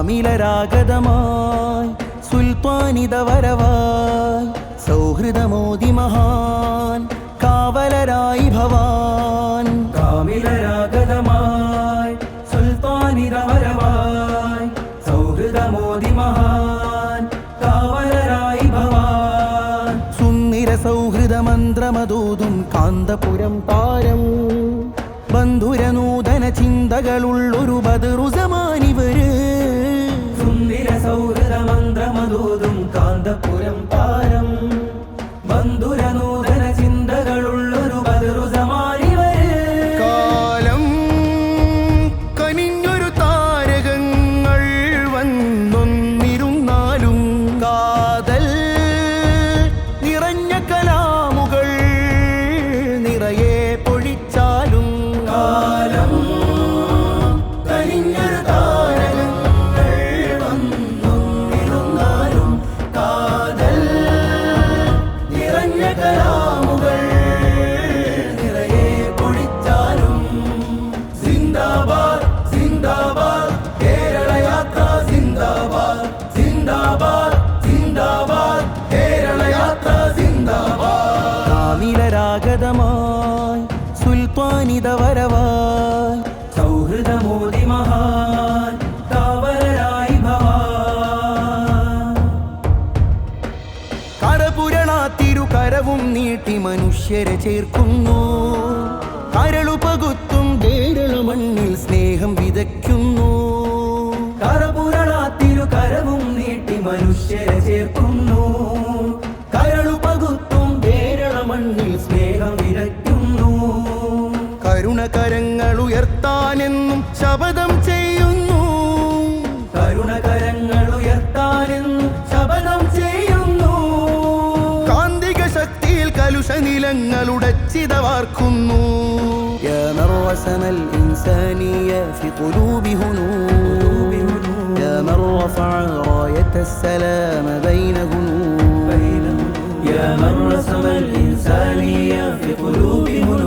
കാമിലരാഗതമായി സുൽത്താനിത വരവായി സൗഹൃദമോദി മഹാൻ കാവലരായി ഭവാൻ. കാമിലരാഗതമായി സുൽത്താനിത വരവായി സൗഹൃദമോദി മഹാൻ കാവലരായി ഭവാൻ. സുന്ദര സൗഹൃദ മന്ത്രമതൂതും കാന്തപുരം താരം ബന്ധുരനൂതന ചിന്തകളുള്ളൊരു ബദറുസമാനിവര്. സുന്ദര സൗഹൃദ മന്ത്രമതൂതും കാന്തപുരം താരം ബന്ധുരനൂതന ചിന്തകളുള്ളൊരു ബദറുസമാനിവര്. കാലം കനിഞ്ഞൊരു താരകങ്ങൾ വന്നൊന്നിരുന്നാലും കാതൽ നിറഞ്ഞ കലാമുകൾ നിറയെ പൊഴിച്ചാലും കാലം കനിഞ്ഞൊരു താരകങ്ങൾ വന്നൊന്നിരുന്നാലും കാതൽ നിറഞ്ഞ കലാമുകൾ നിറയെ പൊഴിച്ചാലും. സിന്ദാബാദ് സിന്ദാബാദ് കേരള യാത്ര സിന്ദാബാദ് സിന്ദാബാദ് സിന്ദാബാദ് കേരള യാത്ര സിന്ദാബാദ്. കാമിലരാഗതമായി സുൽത്താനിത വരവായി സൗഹൃദമോദി മഹാൻ കാവലരായി ഭവാൻ. കരപുരണാത്തിരുകരവും നീട്ടി മനുഷ്യരെ ചേർക്കുന്നു. കരളു പകുത്തും കേരള മണ്ണിൽ സ്നേഹം വിതയ്ക്കുന്നു. കരപുരണാത്തിരുകരവും നീട്ടി മനുഷ്യരെ ചേർക്കുന്നു. കരളു പകുത്തും കേരള മണ്ണിൽ സ്നേഹം വിതയ്ക്കുന്നു. കരുണകരങ്ങൾ ഉയർത്താനെന്നും ശപഥം ചെയ്യുന്നു. കരുണകരങ്ങൾ ഉയർത്താനെന്നും ശപഥം ചെയ്യുന്നു. കാന്തിക ശക്തിയിൽ കലുഷ നിലങ്ങളുടച്ചിതവാർക്കുന്നു. يا مرسم الإنسانية في قلوب هنود يا من رفع راية السلام بين هنود يا من رسم الإنسانية في قلوب هنود